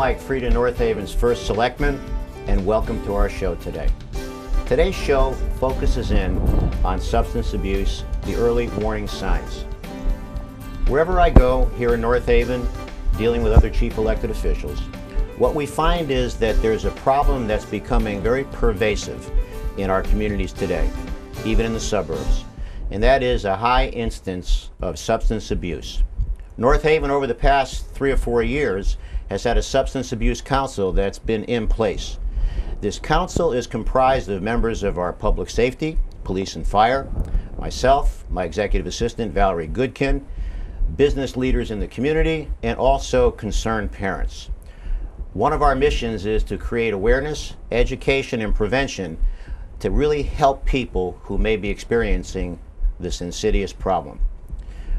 Mike Frieda, North Haven's first selectman, and welcome to our show today. Today's show focuses in on substance abuse, the early warning signs. Wherever I go here in North Haven, dealing with other chief elected officials, what we find is that there's a problem that's becoming very pervasive in our communities today, even in the suburbs, and that is a high instance of substance abuse. North Haven, over the past 3 or 4 years, has had a substance abuse council that's been in place. This council is comprised of members of our public safety, police and fire, myself, my executive assistant, Valerie Goodkin, business leaders in the community, and also concerned parents. One of our missions is to create awareness, education, and prevention to really help people who may be experiencing this insidious problem.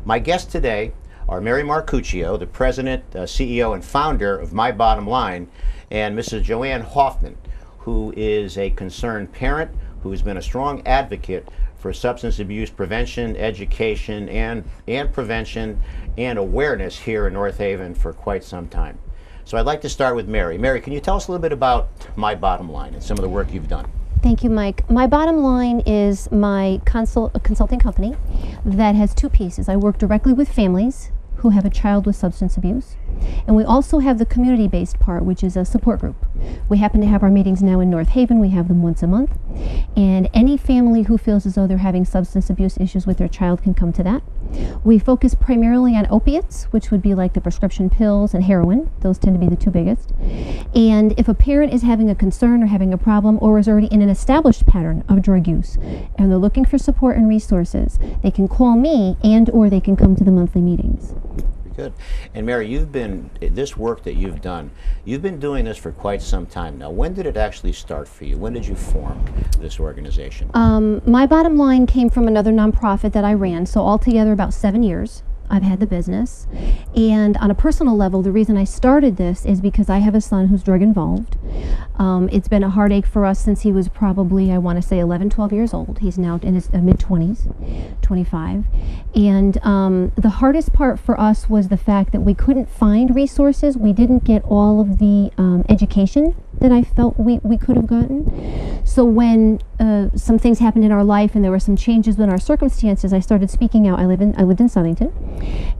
My guests today are Mary Marcuccio, the president, CEO, and founder of My Bottom Line, and Mrs. Joanne Hoffman, who is a concerned parent who has been a strong advocate for substance abuse prevention, education, and prevention and awareness here in North Haven for quite some time. So I'd like to start with Mary. Mary, can you tell us a little bit about My Bottom Line and some of the work you've done? Thank you, Mike. My Bottom Line is my consulting company that has 2 pieces. I work directly with families who have a child with substance abuse, and we also have the community-based part, which is a support group. We happen to have our meetings now in North Haven. We have them once a month, and any family who feels as though they're having substance abuse issues with their child can come to that. We focus primarily on opiates, which would be like the prescription pills and heroin. Those tend to be the 2 biggest. And if a parent is having a concern or having a problem or is already in an established pattern of drug use and they're looking for support and resources, they can call me or they can come to the monthly meetings. Good. And Mary, this work that you've done, you've been doing this for quite some time now. When did it actually start for you? When did you form this organization? My Bottom Line came from another nonprofit that I ran, so altogether about 7 years I've had the business. And on a personal level, the reason I started this is because I have a son who's drug involved. It's been a heartache for us since he was probably, I want to say 11, 12 years old. He's now in his mid-20s, 25. And the hardest part for us was the fact that we couldn't find resources. We didn't get all of the education that I felt we could have gotten. So when some things happened in our life and there were some changes in our circumstances, I started speaking out. I lived in Southington,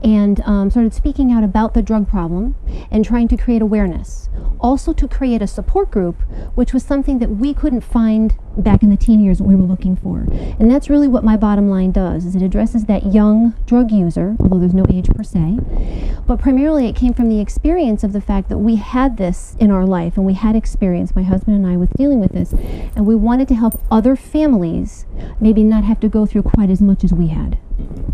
and started speaking out about the drug problem and trying to create awareness. Also to create a support group, which was something that we couldn't find back in the teen years that we were looking for. And that's really what My Bottom Line does, is it addresses that young drug user, although there's no age per se. But primarily it came from the experience of the fact that we had this in our life, and we had experience, my husband and I, with dealing with this, and we wanted to help other families maybe not have to go through quite as much as we had. Mm-hmm.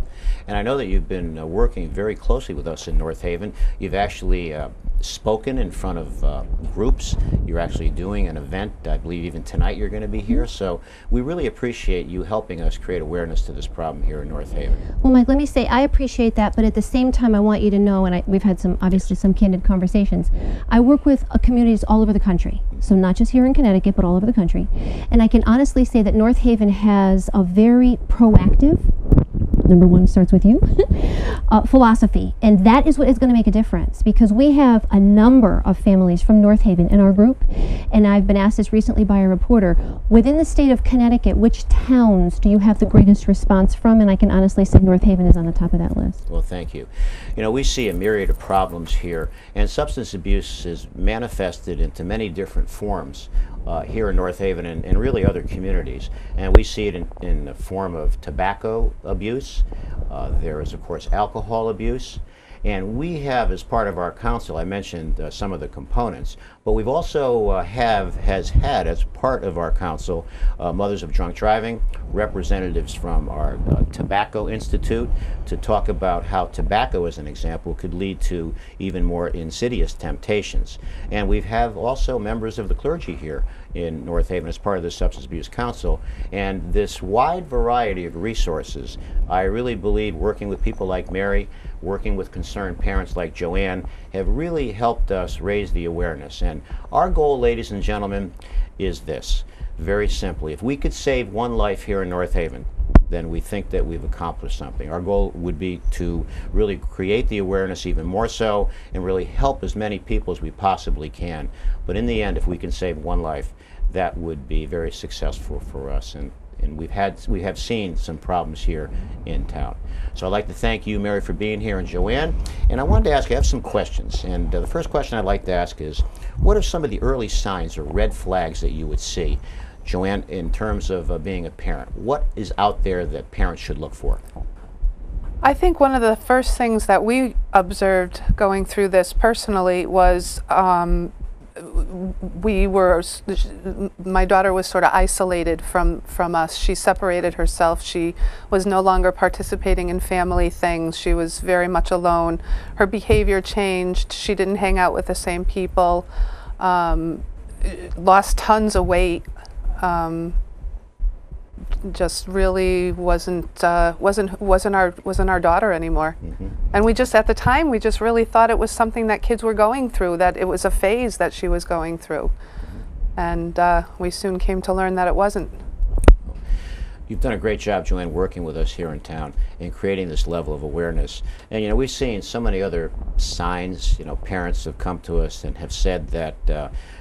And I know that you've been working very closely with us in North Haven. You've actually spoken in front of groups. You're actually doing an event. I believe even tonight you're going to be here. So we really appreciate you helping us create awareness to this problem here in North Haven. Well, Mike, let me say I appreciate that, but at the same time I want you to know, and we've had obviously some candid conversations, I work with communities all over the country. So not just here in Connecticut, but all over the country. And I can honestly say that North Haven has a very proactive, number 1 starts with you, philosophy. And that is what is going to make a difference, because we have a number of families from North Haven in our group. And I've been asked this recently by a reporter, within the state of Connecticut, which towns do you have the greatest response from? And I can honestly say North Haven is on the top of that list. Well, thank you. You know, we see a myriad of problems here, and substance abuse is manifested into many different forms here in North Haven and really other communities. And we see it in the form of tobacco abuse. There is, of course, alcohol abuse. And we have, as part of our council, I mentioned some of the components, but we've also has had as part of our council Mothers of Drunk Driving, representatives from our Tobacco Institute to talk about how tobacco, as an example, could lead to even more insidious temptations. And we have also members of the clergy here in North Haven as part of the Substance Abuse Council. And this wide variety of resources, I really believe, working with people like Mary, working with concerned parents like Joanne, have really helped us raise the awareness. And our goal, ladies and gentlemen, is this. Very simply, if we could save one life here in North Haven, then we think that we've accomplished something. Our goal would be to really create the awareness even more so and really help as many people as we possibly can. But in the end, if we can save one life, that would be very successful for us. And we have seen some problems here in town. So I'd like to thank you, Mary, for being here, and Joanne. And I wanted to ask, I have some questions. And the first question I'd like to ask is, what are some of the early signs or red flags that you would see, Joanne, in terms of being a parent? What is out there that parents should look for? I think one of the first things that we observed going through this personally was my daughter was sort of isolated from us. She separated herself. She was no longer participating in family things. She was very much alone. Her behavior changed. She didn't hang out with the same people. Lost tons of weight. Just really wasn't our daughter anymore. Mm-hmm. And we just, at the time, we just really thought it was something that kids were going through, that it was a phase that she was going through. Mm-hmm. And we soon came to learn that it wasn't. You've done a great job, Joanne, working with us here in town and creating this level of awareness. And you know, we've seen so many other signs. You know, parents have come to us and have said that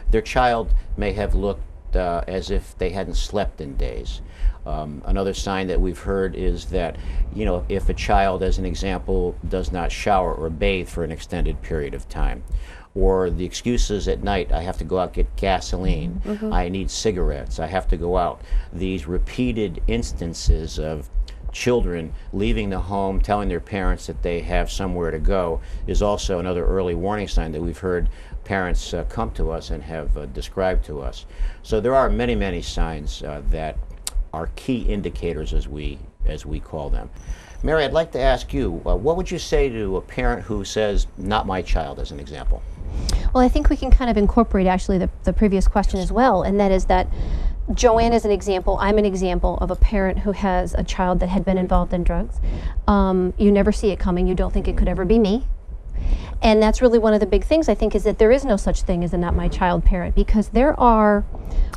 their child may have looked as if they hadn't slept in days. Another sign that we've heard is that, you know, if a child, as an example, does not shower or bathe for an extended period of time, or the excuses at night, I have to go out get gasoline, mm-hmm. I need cigarettes, I have to go out. These repeated instances of children leaving the home, telling their parents that they have somewhere to go, is also another early warning sign that we've heard parents come to us and have described to us. So there are many, many signs that are key indicators, as we call them. Mary, I'd like to ask you, what would you say to a parent who says, not my child, as an example? Well, I think we can kind of incorporate actually the previous question as well, and that is that Joanne is an example, I'm an example of a parent who has a child that had been involved in drugs. You never see it coming, you don't think it could ever be me. And that's really one of the big things, I think, is that there is no such thing as a not my child parent, because there are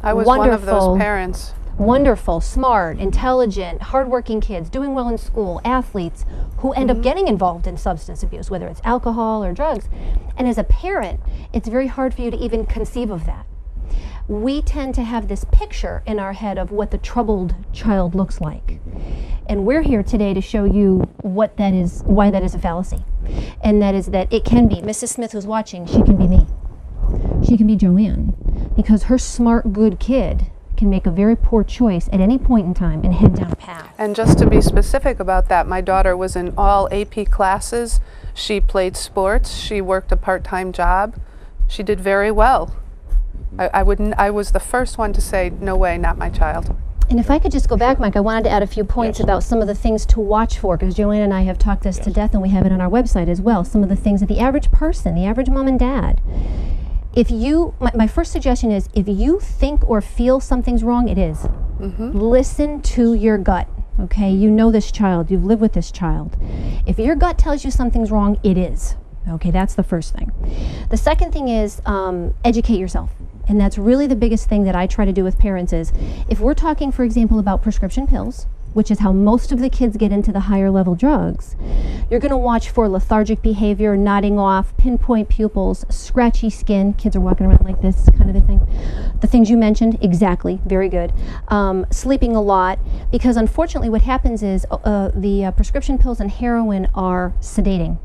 I was one of those parents. Wonderful, smart, intelligent, hardworking kids doing well in school, athletes who end up getting involved in substance abuse, whether it's alcohol or drugs. And as a parent, it's very hard for you to even conceive of that. We tend to have this picture in our head of what the troubled child looks like. And we're here today to show you what that is, why that is a fallacy. And that is that it can be, Mrs. Smith who's watching, she can be me. She can be Joanne, because her smart, good kid can make a very poor choice at any point in time and head down a path. And just to be specific about that, my daughter was in all AP classes. She played sports. She worked a part-time job. She did very well. I was the first one to say, no way, not my child. And if I could just go back, Mike, I wanted to add a few points about some of the things to watch for, because Joanne and I have talked this to death, and we have it on our website as well. Some of the things that the average person, the average mom and dad, if you, my first suggestion is, if you think or feel something's wrong, it is. Mm-hmm. Listen to your gut, okay? You know this child, you've lived with this child. If your gut tells you something's wrong, it is. Okay, that's the first thing. The second thing is educate yourself. And that's really the biggest thing that I try to do with parents is, if we're talking, for example, about prescription pills, which is how most of the kids get into the higher level drugs, you're going to watch for lethargic behavior, nodding off, pinpoint pupils, scratchy skin. Kids are walking around like this kind of a thing. The things you mentioned, exactly, very good. Sleeping a lot, because unfortunately what happens is the prescription pills and heroin are sedating.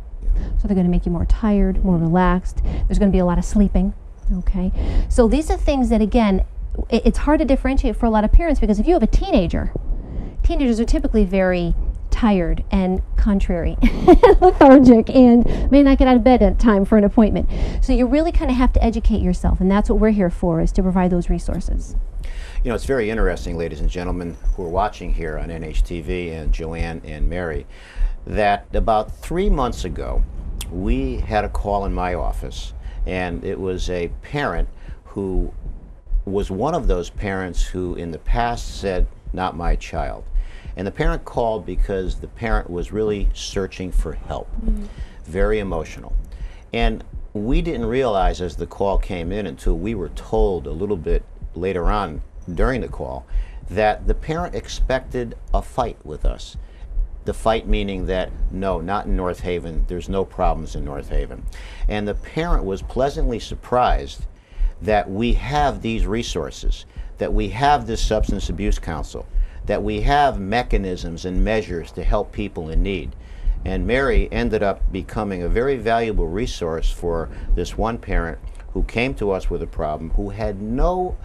So they're going to make you more tired, more relaxed. There's going to be a lot of sleeping. Okay, so these are things that, again, it's hard to differentiate for a lot of parents, because if you have a teenager, teenagers are typically very tired and contrary, lethargic, and may not get out of bed at time for an appointment. So you really kind of have to educate yourself, and that's what we're here for, is to provide those resources. You know, it's very interesting, ladies and gentlemen who are watching here on NHTV, and Joanne and Mary, that about 3 months ago, we had a call in my office. And it was a parent who was one of those parents who in the past said, not my child. And the parent called because the parent was really searching for help, very emotional. And we didn't realize as the call came in until we were told a little bit later on during the call that the parent expected a fight with us. The fight meaning that, no, not in North Haven, there's no problems in North Haven. And the parent was pleasantly surprised that we have these resources, that we have this substance abuse counsel, that we have mechanisms and measures to help people in need. And Mary ended up becoming a very valuable resource for this one parent who came to us with a problem, who had no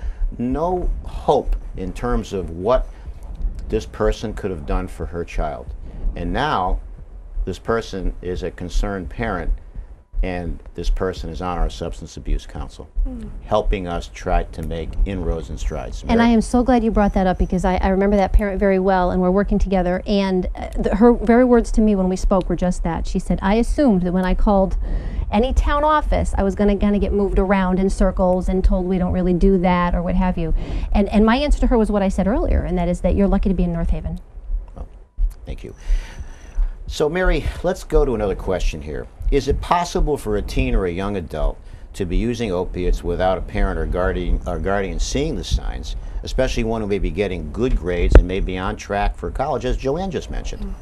hope in terms of what this person could have done for her child. And now this person is a concerned parent, and this person is on our substance abuse counsel, helping us try to make inroads and strides. Mary? And I am so glad you brought that up, because I remember that parent very well, and we're working together, and her very words to me when we spoke were just that. She said, I assumed that when I called any town office, I was going to get moved around in circles and told we don't really do that or what have you. And my answer to her was what I said earlier, and that is that you're lucky to be in North Haven. Oh, thank you. So Mary, let's go to another question here. Is it possible for a teen or a young adult to be using opiates without a parent or guardian seeing the signs, especially one who may be getting good grades and may be on track for college, as Joanne just mentioned?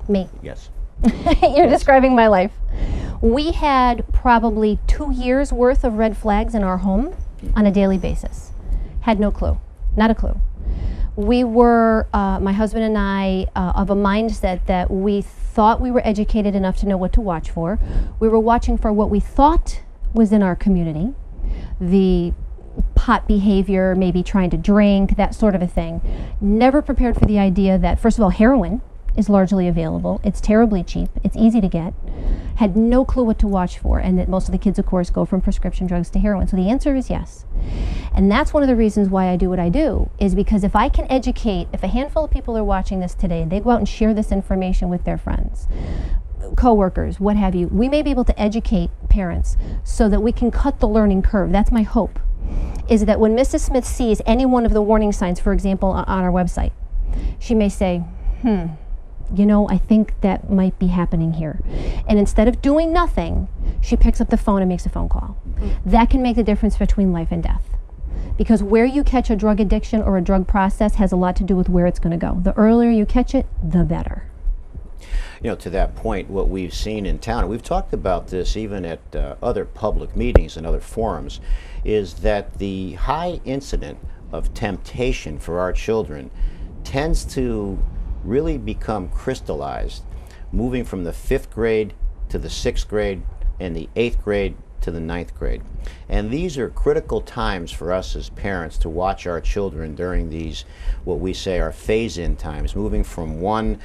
Me. Yes. You're describing my life. We had probably 2 years worth of red flags in our home on a daily basis. Had no clue, not a clue. We were, my husband and I, of a mindset that we thought we were educated enough to know what to watch for. We were watching for what we thought was in our community, the pot behavior, maybe trying to drink, that sort of a thing. Never prepared for the idea that, first of all, heroin is largely available. It's terribly cheap. It's easy to get. Had no clue what to watch for, and that most of the kids, of course, go from prescription drugs to heroin. So the answer is yes. And that's one of the reasons why I do what I do, is because if I can educate, if a handful of people are watching this today, and they go out and share this information with their friends, co-workers, what have you, we may be able to educate parents so that we can cut the learning curve. That's my hope, is that when Mrs. Smith sees any one of the warning signs, for example, on our website, she may say, you know, I think that might be happening here. And instead of doing nothing, she picks up the phone and makes a phone call. That can make the difference between life and death. Because where you catch a drug addiction or a drug process has a lot to do with where it's going to go. The earlier you catch it, the better. You know, to that point, what we've seen in town, and we've talked about this even at other public meetings and other forums, is that the high incident of temptation for our children tends to really become crystallized, moving from the 5th grade to the 6th grade and the 8th grade to the 9th grade. And these are critical times for us as parents to watch our children during these, what we say are phase-in times, moving from one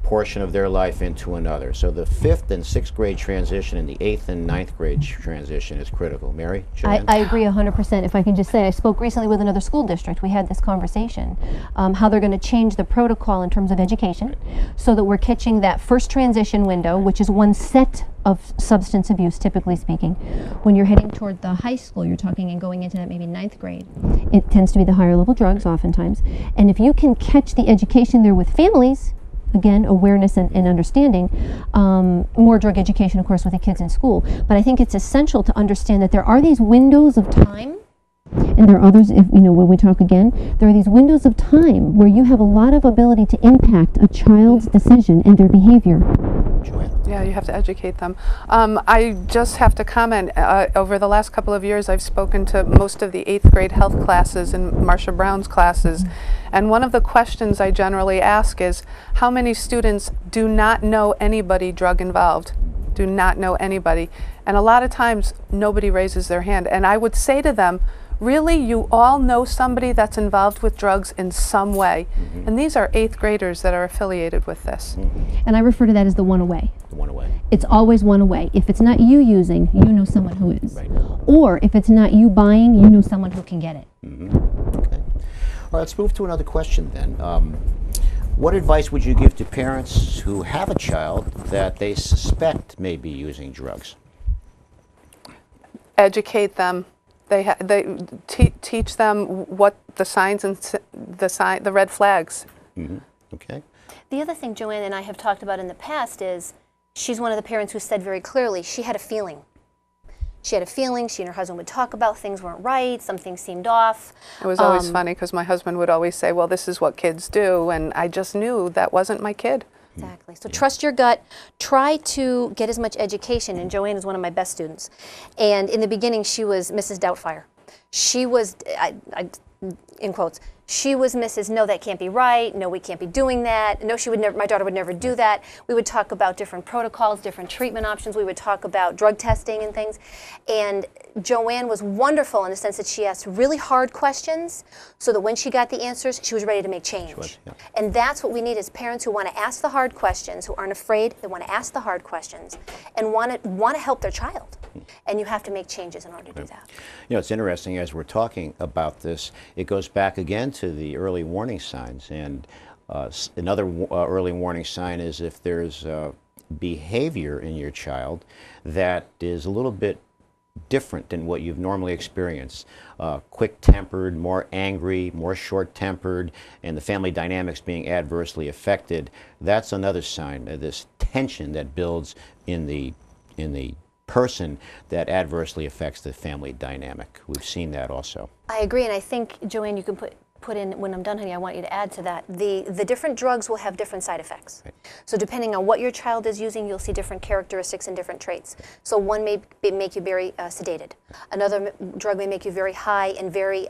portion of their life into another. So the 5th and 6th grade transition and the 8th and 9th grade transition is critical. Mary? Joanne? I agree 100%. If I can just say, I spoke recently with another school district. We had this conversation, how they're going to change the protocol in terms of education so that we're catching that first transition window, which is one set of substance abuse, typically speaking. When you're heading toward the high school, you're talking and going into that maybe 9th grade, it tends to be the higher level drugs oftentimes. And if you can catch the education there with families, again, awareness and understanding, more drug education, of course, with the kids in school. But I think it's essential to understand that there are these windows of time, and there are others, if, you know, when we talk again, there are these windows of time where you have a lot of ability to impact a child's decision and their behavior. Joanne? Yeah, you have to educate them. I just have to comment, over the last couple of years I've spoken to most of the 8th grade health classes and Marsha Brown's classes, and one of the questions I generally ask is, how many students do not know anybody drug involved? Do not know anybody? And a lot of times nobody raises their hand, and I would say to them, really, you all know somebody that's involved with drugs in some way. And these are 8th graders that are affiliated with this. And I refer to that as the one away. The one away. It's always one away. If it's not you using, you know someone who is. Right. Or if it's not you buying, you know someone who can get it. Okay. All right, let's move to another question then. What advice would you give to parents who have a child that they suspect may be using drugs? Educate them. Teach them what the signs and the red flags. Okay. The other thing Joanne and I have talked about in the past is she's one of the parents who said very clearly she had a feeling. She had a feeling. She and her husband would talk about things weren't right. Something seemed off. It was always funny because my husband would always say, well, this is what kids do. And I just knew that wasn't my kid. Exactly. So trust your gut. Try to get as much education. And Joanne is one of my best students. And in the beginning, she was Mrs. Doubtfire. She was, in quotes, she was Mrs. No, that can't be right. No, we can't be doing that. No, she would never. My daughter would never do that. We would talk about different protocols, different treatment options. We would talk about drug testing and things. And Joanne was wonderful in the sense that she asked really hard questions, so that when she got the answers, she was ready to make change. Yeah. And that's what we need as parents who want to ask the hard questions, who aren't afraid. They want to ask the hard questions, and want to help their child. And you have to make changes in order to do that. You know, it's interesting as we're talking about this, it goes back again to the early warning signs. And another early warning sign is if there's behavior in your child that is a little bit different than what you've normally experienced. Quick-tempered, more angry, more short-tempered, and the family dynamics being adversely affected. That's another sign of this tension that builds in the person that adversely affects the family dynamic. We've seen that also. I agree, and I think, Joanne, you can put in, when I'm done, honey, I want you to add to that. The different drugs will have different side effects. Right. So depending on what your child is using, you'll see different characteristics and different traits. So one may make you very sedated. Another drug may make you very high and very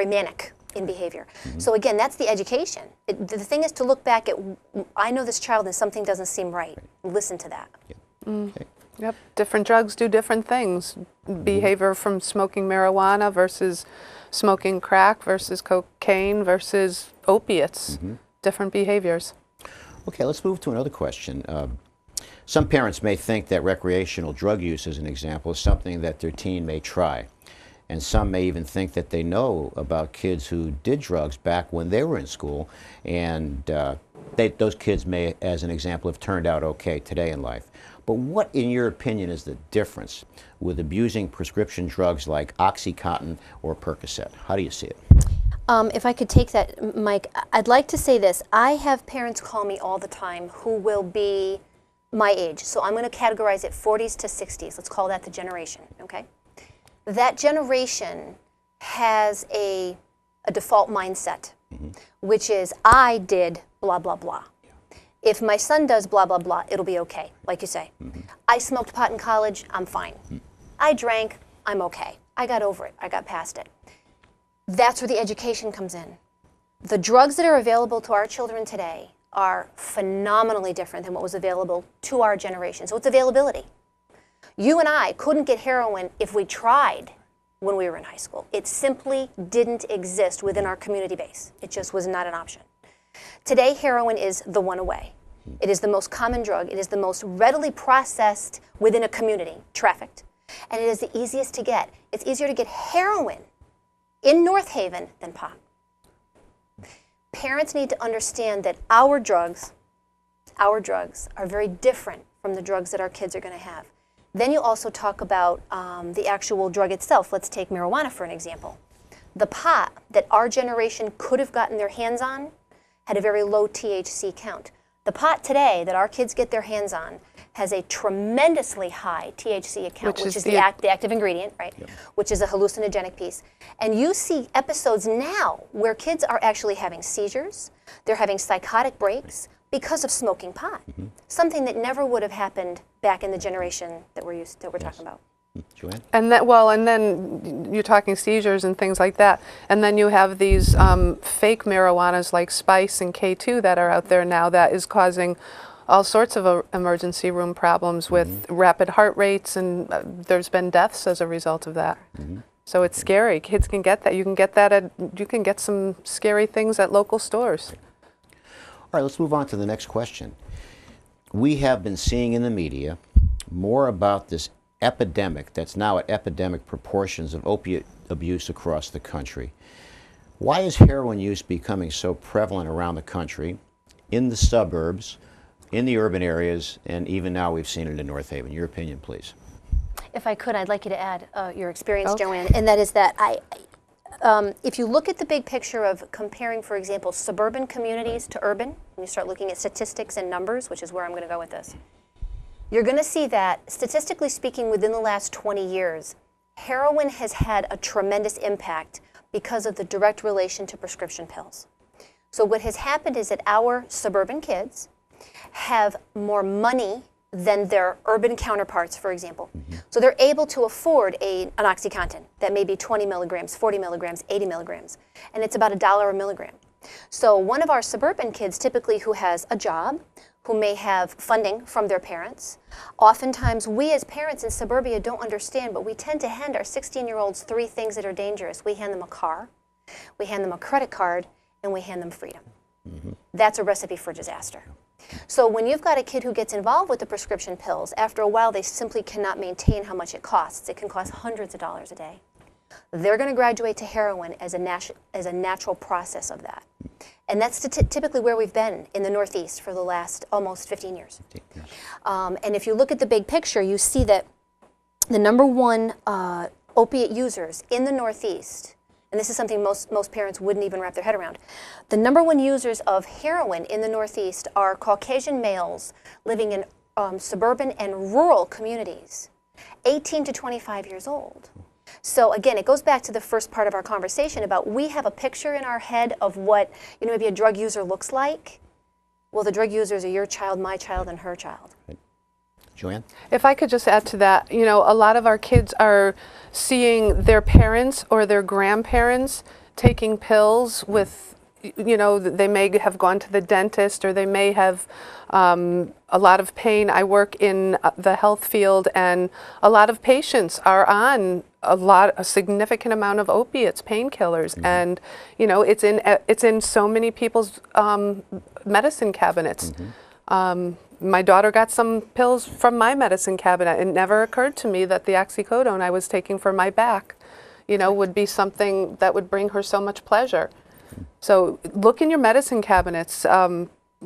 manic in behavior. So again, that's the education. The thing is to look back at, I know this child and something doesn't seem right. Listen to that. Okay. Yep, different drugs do different things. Behavior from smoking marijuana versus smoking crack versus cocaine versus opiates. Different behaviors. Okay, let's move to another question. Some parents may think that recreational drug use, as an example, is something that their teen may try. And some may even think that they know about kids who did drugs back when they were in school, and those kids may, as an example, have turned out okay today in life. But what, in your opinion, is the difference with abusing prescription drugs like OxyContin or Percocet? How do you see it? If I could take that, Mike, I'd like to say this. I have parents call me all the time who will be my age. So I'm going to categorize it 40s to 60s. Let's call that the generation, okay? That generation has a default mindset, which is, I did blah, blah, blah. If my son does blah, blah, blah, it'll be okay, like you say. I smoked pot in college, I'm fine. I drank, I'm okay. I got over it, I got past it. That's where the education comes in. The drugs that are available to our children today are phenomenally different than what was available to our generation. So it's availability. You and I couldn't get heroin if we tried when we were in high school. It simply didn't exist within our community base. It just was not an option. Today, heroin is the one away. It is the most common drug. It is the most readily processed within a community, trafficked. And it is the easiest to get. It's easier to get heroin in North Haven than pot. Parents need to understand that our drugs are very different from the drugs that our kids are going to have. Then you also talk about the actual drug itself. Let's take marijuana for an example. The pot that our generation could have gotten their hands on had a very low THC count. The pot today that our kids get their hands on has a tremendously high THC account, which is the active ingredient, right? Yep. Which is a hallucinogenic piece. And you see episodes now where kids are actually having seizures, they're having psychotic breaks because of smoking pot. Something that never would have happened back in the generation that we're talking about. Joanne? And then you're talking seizures and things like that. And then you have these fake marijuanas like Spice and K2 that are out there now that is causing all sorts of emergency room problems with rapid heart rates, and there's been deaths as a result of that. So it's scary. Kids can get that. You can get some scary things at local stores. All right, let's move on to the next question. We have been seeing in the media more about this epidemic that's now at epidemic proportions of opiate abuse across the country. Why is heroin use becoming so prevalent around the country, in the suburbs, in the urban areas, and even now we've seen it in North Haven? Your opinion, please. If I could, I'd like you to add your experience, Joanne, and that is that if you look at the big picture of comparing, for example, suburban communities to urban, and you start looking at statistics and numbers, which is where I'm going to go with this, you're going to see that, statistically speaking, within the last 20 years, heroin has had a tremendous impact because of the direct relation to prescription pills. So what has happened is that our suburban kids have more money than their urban counterparts, for example. So they're able to afford an OxyContin that may be 20 milligrams, 40 milligrams, 80 milligrams, and it's about $1 a milligram. So one of our suburban kids, typically who has a job, who may have funding from their parents, oftentimes we as parents in suburbia don't understand, but we tend to hand our 16-year-olds 3 things that are dangerous. We hand them a car, we hand them a credit card, and we hand them freedom. That's a recipe for disaster. So when you've got a kid who gets involved with the prescription pills, after a while they simply cannot maintain how much it costs. It can cost hundreds of dollars a day. They're going to graduate to heroin as a natural process of that. And that's typically where we've been in the Northeast for the last almost 15 years. And if you look at the big picture, you see that the #1 opiate users in the Northeast, and this is something most parents wouldn't even wrap their head around, the #1 users of heroin in the Northeast are Caucasian males living in suburban and rural communities, 18 to 25 years old. So again, it goes back to the first part of our conversation about we have a picture in our head of what maybe a drug user looks like. Well, the drug users are your child, my child, and her child. Right. Joanne? If I could just add to that, a lot of our kids are seeing their parents or their grandparents taking pills with, they may have gone to the dentist or they may have a lot of pain. I work in the health field, and a lot of patients are on a significant amount of opiates, painkillers, and it's in so many people's medicine cabinets. My daughter got some pills from my medicine cabinet. It never occurred to me that the oxycodone I was taking for my back, would be something that would bring her so much pleasure. So look in your medicine cabinets.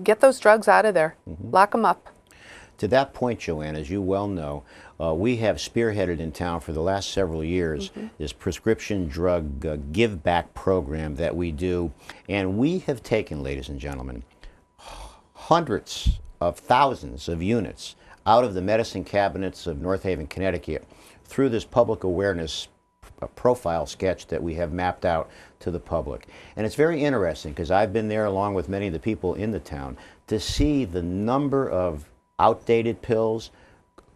Get those drugs out of there. Lock them up. To that point, Joanne, as you well know, we have spearheaded in town for the last several years this prescription drug give back program that we do. And we have taken, ladies and gentlemen, hundreds of thousands of units out of the medicine cabinets of North Haven, Connecticut through this public awareness profile sketch that we have mapped out to the public. And it's very interesting because I've been there along with many of the people in the town to see the number of outdated pills,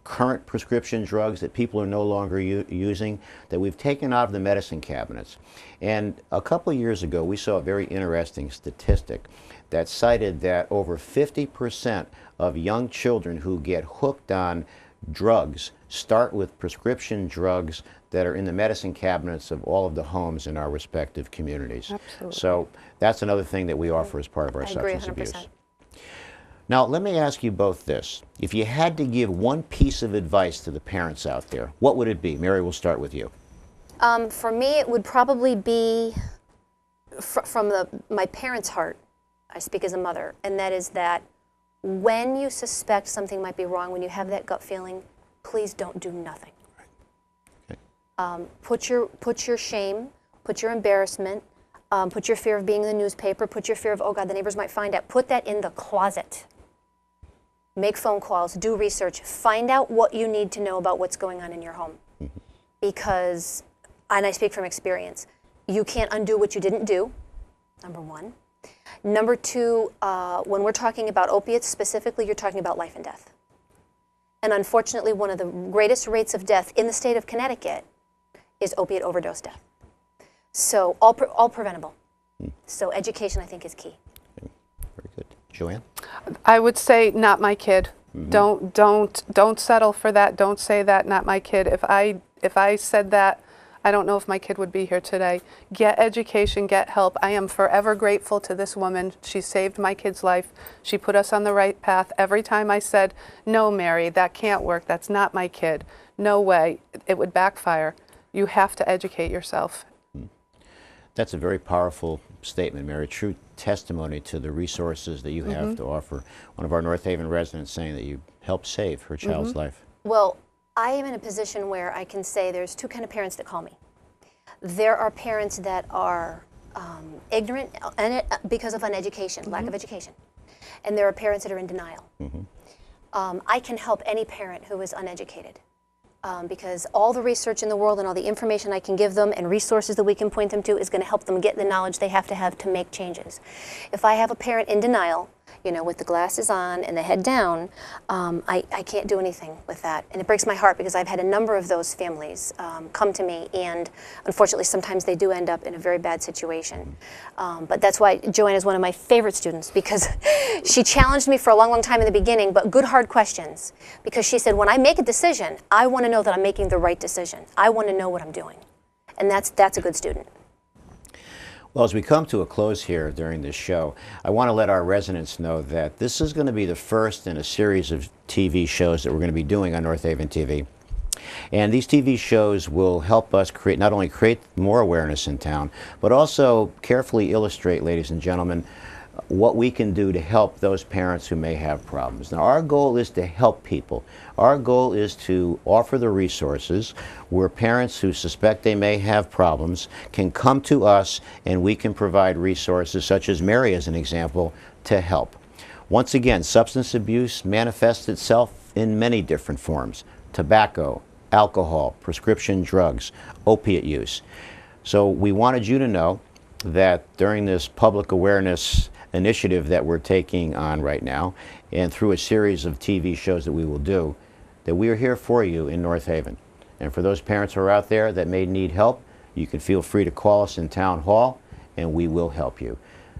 current prescription drugs that people are no longer using that we've taken out of the medicine cabinets. And a couple of years ago we saw a very interesting statistic that cited that over 50% of young children who get hooked on drugs start with prescription drugs that are in the medicine cabinets of all of the homes in our respective communities. Absolutely. So that's another thing that we offer as part of our substance abuse. Now, let me ask you both this. If you had to give one piece of advice to the parents out there, what would it be? Mary, we'll start with you. For me, it would probably be from my parents' heart. I speak as a mother, and that is that when you suspect something might be wrong, when you have that gut feeling, please don't do nothing. Okay. Put your shame, put your embarrassment, put your fear of being in the newspaper, put your fear of, oh God, the neighbors might find out, put that in the closet. Make phone calls, do research, find out what you need to know about what's going on in your home. Because, and I speak from experience, you can't undo what you didn't do, #1. #2, when we're talking about opiates specifically, you're talking about life and death. And unfortunately, one of the greatest rates of death in the state of Connecticut is opiate overdose death. So all preventable. So education, I think, is key. Okay. Very good. Joanne? I would say, not my kid. Don't settle for that. Don't say that, not my kid. If I said that, I don't know if my kid would be here today. Get education, get help. I am forever grateful to this woman. She saved my kid's life. She put us on the right path. Every time I said, no, Mary, that can't work. That's not my kid. No way. It would backfire. You have to educate yourself. That's a very powerful statement, Mary. True testimony to the resources that you have to offer. One of our North Haven residents saying that you helped save her child's life. Well, I am in a position where I can say there's 2 kinds of parents that call me. There are parents that are ignorant because of uneducation, lack of education. And there are parents that are in denial. I can help any parent who is uneducated. Because all the research in the world and all the information I can give them and resources that we can point them to is going to help them get the knowledge they have to make changes. If I have a parent in denial, you know, with the glasses on and the head down, I can't do anything with that. And it breaks my heart because I've had a number of those families come to me, and unfortunately sometimes they do end up in a very bad situation. But that's why Joanne is one of my favorite students, because she challenged me for a long, long time in the beginning, but good hard questions. Because she said, when I make a decision, I want to know that I'm making the right decision. I want to know what I'm doing. And that's a good student. Well, as we come to a close here during this show, I want to let our residents know that this is going to be the first in a series of TV shows that we're going to be doing on North Haven TV. And these TV shows will help us not only create more awareness in town, but also carefully illustrate, ladies and gentlemen, what we can do to help those parents who may have problems. Now, our goal is to help people. Our goal is to offer the resources where parents who suspect they may have problems can come to us, and we can provide resources such as Mary as an example to help. Once again, substance abuse manifests itself in many different forms: tobacco, alcohol, prescription drugs, opiate use. So we wanted you to know that during this public awareness initiative that we're taking on right now, and through a series of TV shows that we will do, that we are here for you in North Haven. And for those parents who are out there that may need help, you can feel free to call us in Town Hall, and we will help you.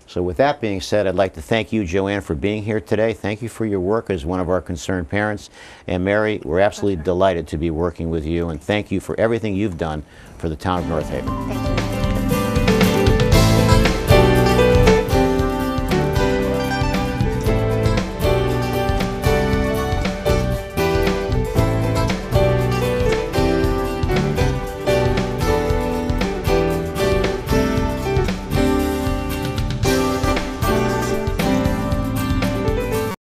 So with that being said, I'd like to thank you, Joanne, for being here today. Thank you for your work as one of our concerned parents. And Mary, we're absolutely delighted to be working with you, and thank you for everything you've done for the town of North Haven. Thank you.